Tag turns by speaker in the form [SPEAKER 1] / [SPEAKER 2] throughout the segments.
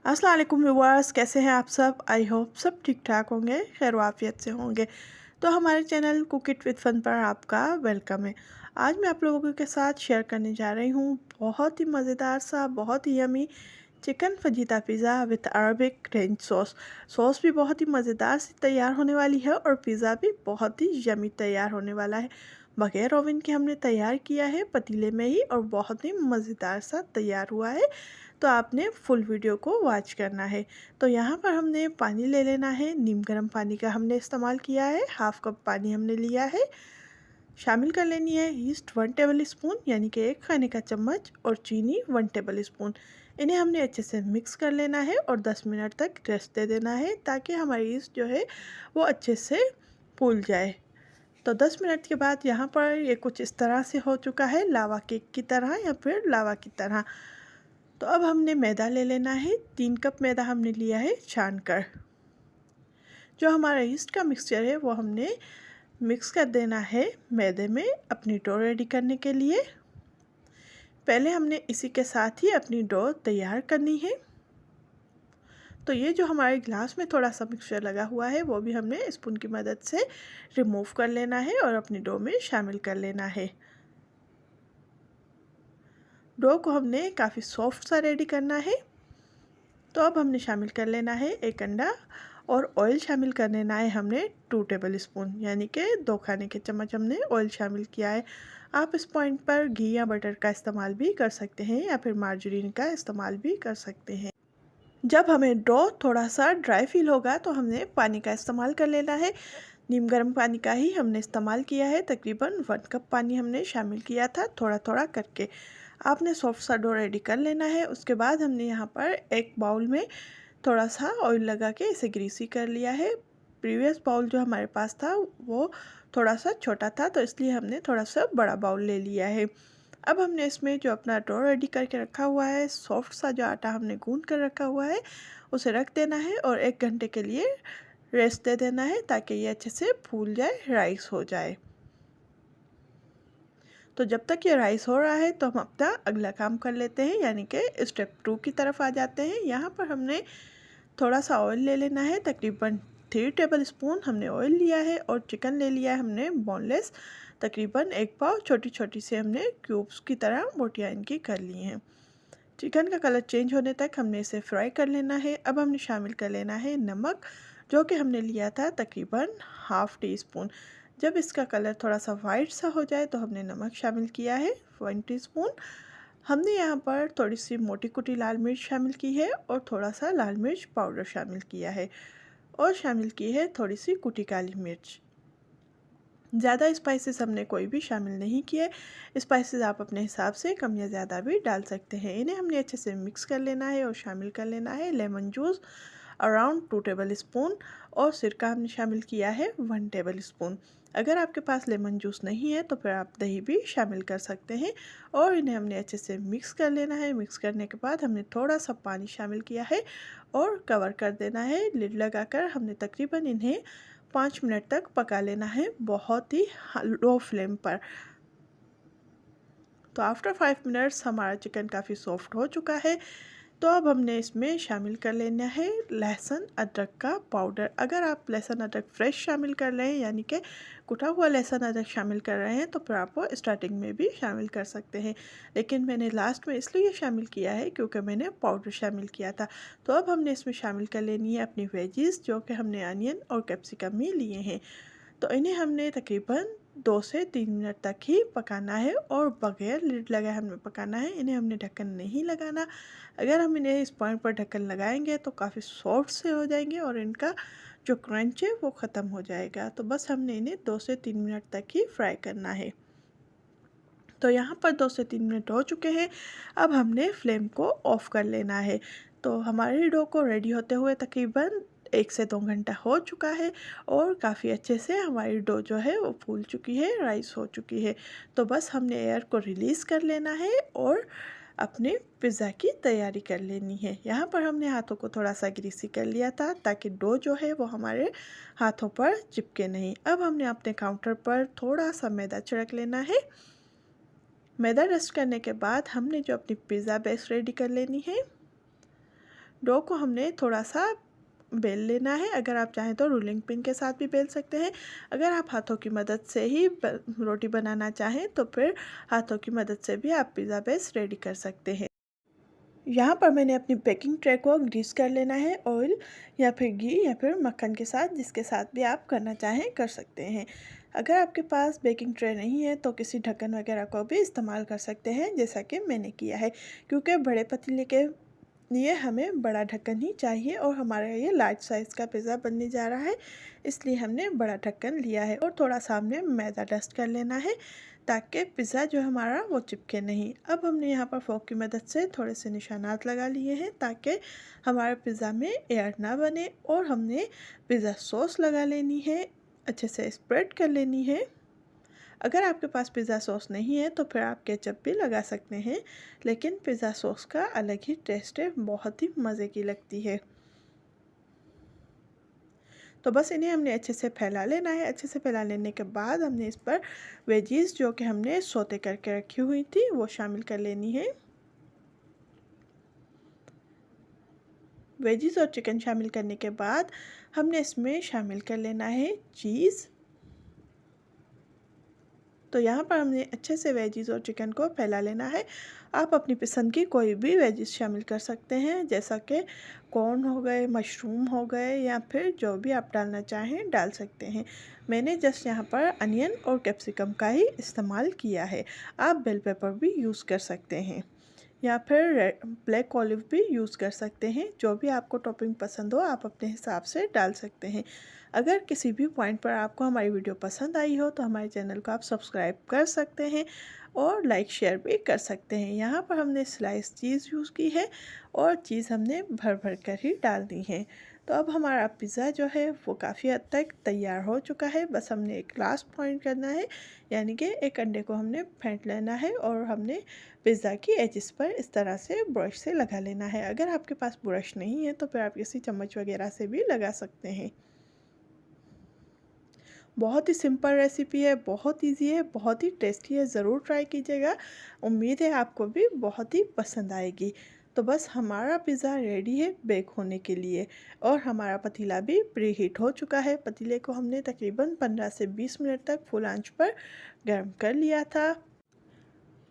[SPEAKER 1] अस्सलाम वालेकुम व्यूअर्स, कैसे हैं आप सब। आई होप सब ठीक ठाक होंगे, खैर वाफियत से होंगे। तो हमारे channel cook it with fun पर आपका वेलकम है। आज मैं आप लोगों के साथ शेयर करने जा रही हूँ बहुत ही मज़ेदार सा, बहुत ही yummy chicken fajita pizza with Arabic range sauce. Sauce भी बहुत ही मज़ेदार सी तैयार होने वाली है और पिज़्ज़ा भी बहुत ही यमी तैयार होने वाला है। बगैर ओवन के हमने तैयार किया है, पतीले में ही, और बहुत ही मज़ेदार सा तैयार हुआ है। तो आपने फुल वीडियो को वॉच करना है। तो यहाँ पर हमने पानी ले लेना है, नीम गर्म पानी का हमने इस्तेमाल किया है, हाफ़ कप पानी हमने लिया है। शामिल कर लेनी है ईस्ट 1 टेबल स्पून यानी कि 1 खाने का चम्मच, और चीनी 1 टेबल स्पून। इन्हें हमने अच्छे से मिक्स कर लेना है और 10 मिनट तक रेस्ट दे देना है ताकि हमारी ईस्ट जो है वो अच्छे से फूल जाए। तो 10 मिनट के बाद यहाँ पर ये कुछ इस तरह से हो चुका है, लावा केक की तरह या फिर लावा की तरह। तो अब हमने मैदा ले लेना है, 3 कप मैदा हमने लिया है छान कर। जो हमारा ईस्ट का मिक्सचर है वो हमने मिक्स कर देना है मैदे में अपनी डो रेडी करने के लिए। पहले हमने इसी के साथ ही अपनी डो तैयार करनी है। तो ये जो हमारे ग्लास में थोड़ा सा मिक्सचर लगा हुआ है वो भी हमने स्पून की मदद से रिमूव कर लेना है और अपनी डो में शामिल कर लेना है। डो को हमने काफ़ी सॉफ्ट सा रेडी करना है। तो अब हमने शामिल कर लेना है 1 अंडा, और ऑयल शामिल कर लेना है हमने 2 टेबल स्पून यानी कि 2 खाने के चम्मच हमने ऑयल शामिल किया है। आप इस पॉइंट पर घी या बटर का इस्तेमाल भी कर सकते हैं या फिर मार्जरीन का इस्तेमाल भी कर सकते हैं। जब हमें डो थोड़ा सा ड्राई फील होगा तो हमने पानी का इस्तेमाल कर लेना है। नीम गर्म पानी का ही हमने इस्तेमाल किया है, तकरीबन 1 कप पानी हमने शामिल किया था थोड़ा थोड़ा करके। आपने सॉफ्ट सा डो रेडी कर लेना है। उसके बाद हमने यहाँ पर एक बाउल में थोड़ा सा ऑयल लगा के इसे ग्रीसी कर लिया है। प्रीवियस बाउल जो हमारे पास था वो थोड़ा सा छोटा था, तो इसलिए हमने थोड़ा सा बड़ा बाउल ले लिया है। अब हमने इसमें जो अपना डो रेडी करके रखा हुआ है, सॉफ्ट सा जो आटा हमने गूंद कर रखा हुआ है, उसे रख देना है और 1 घंटे के लिए रेस्ट दे देना है ताकि ये अच्छे से फूल जाए, राइस हो जाए। तो जब तक ये राइस हो रहा है तो हम अपना अगला काम कर लेते हैं, यानी कि स्टेप 2 की तरफ आ जाते हैं। यहाँ पर हमने थोड़ा सा ऑयल ले लेना है, तकरीबन 3 टेबल स्पून हमने ऑयल लिया है, और चिकन ले लिया है हमने बोनलेस, तकरीबन 1 पाव छोटी छोटी से हमने क्यूब्स की तरह मोटियाँ इनकी कर ली हैं। चिकन का कलर चेंज होने तक हमने इसे फ्राई कर लेना है। अब हमने शामिल कर लेना है नमक, जो कि हमने लिया था तकरीबन ½ टी स्पून। जब इसका कलर थोड़ा सा वाइट सा हो जाए तो हमने नमक शामिल किया है 1 टीस्पून। हमने यहाँ पर थोड़ी सी मोटी कुटी लाल मिर्च शामिल की है और थोड़ा सा लाल मिर्च पाउडर शामिल किया है, और शामिल की है थोड़ी सी कुटी काली मिर्च। ज़्यादा स्पाइसेस हमने कोई भी शामिल नहीं किए। स्पाइसेस आप अपने हिसाब से कम या ज़्यादा भी डाल सकते हैं। इन्हें हमने अच्छे से मिक्स कर लेना है और शामिल कर लेना है lemon juice around 2 table spoon, और सिरका हमने शामिल किया है 1 टेबल स्पून। अगर आपके पास लेमन जूस नहीं है तो फिर आप दही भी शामिल कर सकते हैं, और इन्हें हमने अच्छे से मिक्स कर लेना है। मिक्स करने के बाद हमने थोड़ा सा पानी शामिल किया है और कवर कर देना है। लिड लगाकर हमने तकरीबन इन्हें 5 मिनट तक पका लेना है, बहुत ही लो फ्लेम पर। तो आफ्टर 5 मिनट्स हमारा चिकन काफ़ी सॉफ्ट हो चुका है। तो अब हमने इसमें शामिल कर लेना है लहसुन अदरक का पाउडर। अगर आप लहसुन अदरक फ्रेश शामिल कर रहे हैं, यानी कि कुटा हुआ लहसुन अदरक शामिल कर रहे हैं, तो फिर आप वो स्टार्टिंग में भी शामिल कर सकते हैं, लेकिन मैंने लास्ट में इसलिए शामिल किया है क्योंकि मैंने पाउडर शामिल किया था। तो अब हमने इसमें शामिल कर लेनी है अपनी वेजीज़, जो कि हमने अनियन और कैप्सिकम ही लिए हैं। तो इन्हें हमने तकरीबन 2 से 3 मिनट तक ही पकाना है, और बगैर लिड लगाए हमें पकाना है। इन्हें हमने ढक्कन नहीं लगाना। अगर हम इन्हें इस पॉइंट पर ढक्कन लगाएंगे तो काफ़ी सॉफ्ट से हो जाएंगे और इनका जो क्रंच है वो ख़त्म हो जाएगा। तो बस हमने इन्हें 2 से 3 मिनट तक ही फ्राई करना है। तो यहाँ पर 2 से 3 मिनट हो चुके हैं। अब हमने फ्लेम को ऑफ़ कर लेना है। तो हमारी डो को रेडी होते हुए तकरीबन 1 से 2 घंटा हो चुका है, और काफ़ी अच्छे से हमारी डो जो है वो फूल चुकी है, राइस हो चुकी है। तो बस हमने एयर को रिलीज़ कर लेना है और अपने पिज़्ज़ा की तैयारी कर लेनी है। यहाँ पर हमने हाथों को थोड़ा सा ग्रीसी कर लिया था ताकि डो जो है वो हमारे हाथों पर चिपके नहीं। अब हमने अपने काउंटर पर थोड़ा सा मैदा छिड़क लेना है। मैदा डस्ट करने के बाद हमने जो अपनी पिज़्ज़ा बेस रेडी कर लेनी है। डो को हमने थोड़ा सा बेल लेना है। अगर आप चाहें तो रोलिंग पिन के साथ भी बेल सकते हैं। अगर आप हाथों की मदद से ही रोटी बनाना चाहें तो फिर हाथों की मदद से भी आप पिज़्ज़ा बेस रेडी कर सकते हैं। यहाँ पर मैंने अपनी बेकिंग ट्रे को ग्रीस कर लेना है, ऑयल या फिर घी या फिर मक्खन के साथ, जिसके साथ भी आप करना चाहें कर सकते हैं। अगर आपके पास बेकिंग ट्रे नहीं है तो किसी ढक्कन वगैरह को भी इस्तेमाल कर सकते हैं, जैसा कि मैंने किया है, क्योंकि बड़े पतीले के लिए हमें बड़ा ढक्कन ही चाहिए और हमारा ये लार्ज साइज़ का पिज़्ज़ा बनने जा रहा है, इसलिए हमने बड़ा ढक्कन लिया है। और थोड़ा सा हमने मैदा डस्ट कर लेना है ताकि पिज़्ज़ा जो हमारा वो चिपके नहीं। अब हमने यहाँ पर फोक की मदद से थोड़े से निशानात लगा लिए हैं ताकि हमारे पिज़्ज़ा में एयर ना बने। और हमने पिज़्ज़ा सॉस लगा लेनी है, अच्छे से स्प्रेड कर लेनी है। अगर आपके पास पिज़्ज़ा सॉस नहीं है तो फिर आप केचप भी लगा सकते हैं, लेकिन पिज़्ज़ा सॉस का अलग ही टेस्ट है, बहुत ही मज़े की लगती है। तो बस इन्हें हमने अच्छे से फैला लेना है। अच्छे से फैला लेने के बाद हमने इस पर वेजीज़ जो कि हमने सोते करके रखी हुई थी वो शामिल कर लेनी है। वेजीज़ और चिकन शामिल करने के बाद हमने इसमें शामिल कर लेना है चीज़। तो यहाँ पर हमने अच्छे से वेजीज़ और चिकन को फैला लेना है। आप अपनी पसंद की कोई भी वेजीज़ शामिल कर सकते हैं, जैसा कि कॉर्न हो गए, मशरूम हो गए, या फिर जो भी आप डालना चाहें डाल सकते हैं। मैंने जस्ट यहाँ पर अनियन और कैप्सिकम का ही इस्तेमाल किया है। आप बेल पेपर भी यूज़ कर सकते हैं या फिर ब्लैक ऑलिव भी यूज़ कर सकते हैं। जो भी आपको टॉपिंग पसंद हो आप अपने हिसाब से डाल सकते हैं। अगर किसी भी पॉइंट पर आपको हमारी वीडियो पसंद आई हो तो हमारे चैनल को आप सब्सक्राइब कर सकते हैं और लाइक शेयर भी कर सकते हैं। यहाँ पर हमने स्लाइस चीज़ यूज़ की है और चीज़ हमने भर भर कर ही डाल दी है। तो अब हमारा पिज़्ज़ा जो है वो काफ़ी हद तक तैयार हो चुका है। बस हमने एक लास्ट पॉइंट करना है, यानी कि एक अंडे को हमने फेंट लेना है और हमने पिज़्ज़ा की एजिस पर इस तरह से ब्रश से लगा लेना है। अगर आपके पास ब्रश नहीं है तो फिर आप किसी चम्मच वगैरह से भी लगा सकते हैं। बहुत ही सिंपल रेसिपी है, बहुत इजी है, बहुत ही टेस्टी है। ज़रूर ट्राई कीजिएगा। उम्मीद है आपको भी बहुत ही पसंद आएगी। तो बस हमारा पिज़्ज़ा रेडी है बेक होने के लिए और हमारा पतीला भी प्री हीट हो चुका है। पतीले को हमने तकरीबन 15 से 20 मिनट तक फुल आंच पर गर्म कर लिया था।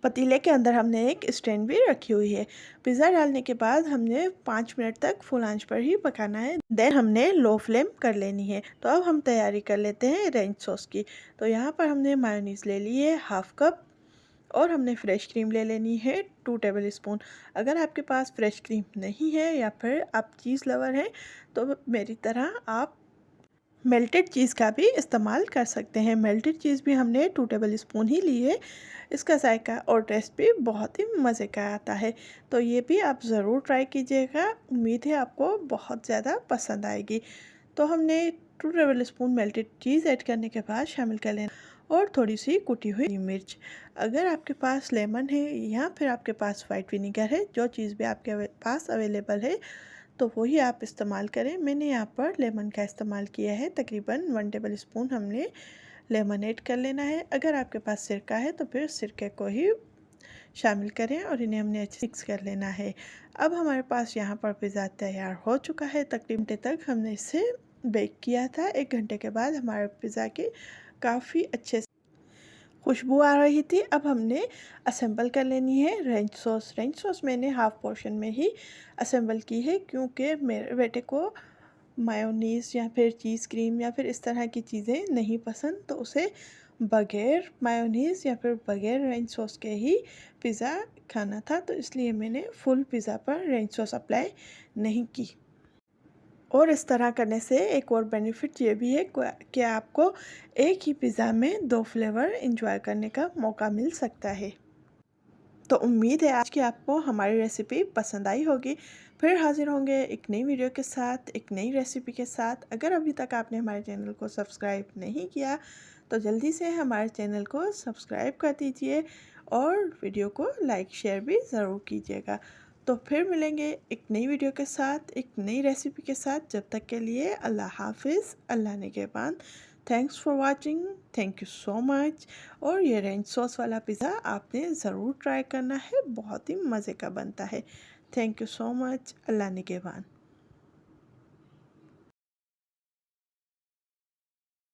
[SPEAKER 1] पतीले के अंदर हमने एक स्टैंड भी रखी हुई है। पिज़्ज़ा डालने के बाद हमने 5 मिनट तक फुल आंच पर ही पकाना है, देन हमने लो फ्लेम कर लेनी है। तो अब हम तैयारी कर लेते हैं रेंच सॉस की। तो यहाँ पर हमने मायोनीज़ ले ली है हाफ़ कप और हमने फ्रेश क्रीम ले लेनी है 2 टेबल स्पून। अगर आपके पास फ्रेश क्रीम नहीं है या फिर आप चीज़ लवर हैं तो मेरी तरह आप मेल्टेड चीज़ का भी इस्तेमाल कर सकते हैं। मेल्टेड चीज़ भी हमने 2 टेबल स्पून ही ली है। इसका जायका और टेस्ट भी बहुत ही मज़े का आता है। तो ये भी आप ज़रूर ट्राई कीजिएगा। उम्मीद है आपको बहुत ज़्यादा पसंद आएगी। तो हमने 2 टेबल स्पून मेल्टेड चीज़ ऐड करने के बाद शामिल कर लेना और थोड़ी सी कुटी हुई मिर्च। अगर आपके पास लेमन है या फिर आपके पास वाइट विनीगर है, जो चीज़ भी आपके पास अवेलेबल है तो वही आप इस्तेमाल करें। मैंने यहाँ पर लेमन का इस्तेमाल किया है। तकरीबन 1 टेबल स्पून हमने लेमन ऐड कर लेना है। अगर आपके पास सिरका है तो फिर सिरके को ही शामिल करें और इन्हें हमने अच्छे से मिक्स कर लेना है। अब हमारे पास यहाँ पर पिज़्ज़ा तैयार हो चुका है। तकरीबन घंटे तक हमने इसे बेक किया था। 1 घंटे के बाद हमारे पिज़्ज़ा की काफ़ी अच्छे खुशबू आ रही थी। अब हमने असेंबल कर लेनी है रेंच सॉस। रेंच सॉस मैंने हाफ़ पोर्शन में ही असेंबल की है, क्योंकि मेरे बेटे को मायोनीज़ या फिर चीज़ क्रीम या फिर इस तरह की चीज़ें नहीं पसंद, तो उसे बग़ैर मायोनीज़ या फिर बग़ैर रेंच सॉस के ही पिज़्ज़ा खाना था, तो इसलिए मैंने फुल पिज़्ज़ा पर रेंच सॉस अप्लाई नहीं की। और इस तरह करने से एक और बेनिफिट ये भी है कि आपको एक ही पिज़्ज़ा में 2 फ्लेवर एंजॉय करने का मौका मिल सकता है। तो उम्मीद है आज की आपको हमारी रेसिपी पसंद आई होगी। फिर हाज़िर होंगे एक नई वीडियो के साथ, एक नई रेसिपी के साथ। अगर अभी तक आपने हमारे चैनल को सब्सक्राइब नहीं किया तो जल्दी से हमारे चैनल को सब्सक्राइब कर दीजिए और वीडियो को लाइक शेयर भी ज़रूर कीजिएगा। तो फिर मिलेंगे एक नई वीडियो के साथ, एक नई रेसिपी के साथ। जब तक के लिए अल्लाह हाफ़िज़, अल्लाह निगहबान। Thanks for watching, thank you so much. और ये रेंच सॉस वाला पिज़्ज़ा आपने ज़रूर ट्राई करना है, बहुत ही मज़े का बनता है। Thank you so much. अल्लाह निगहबान।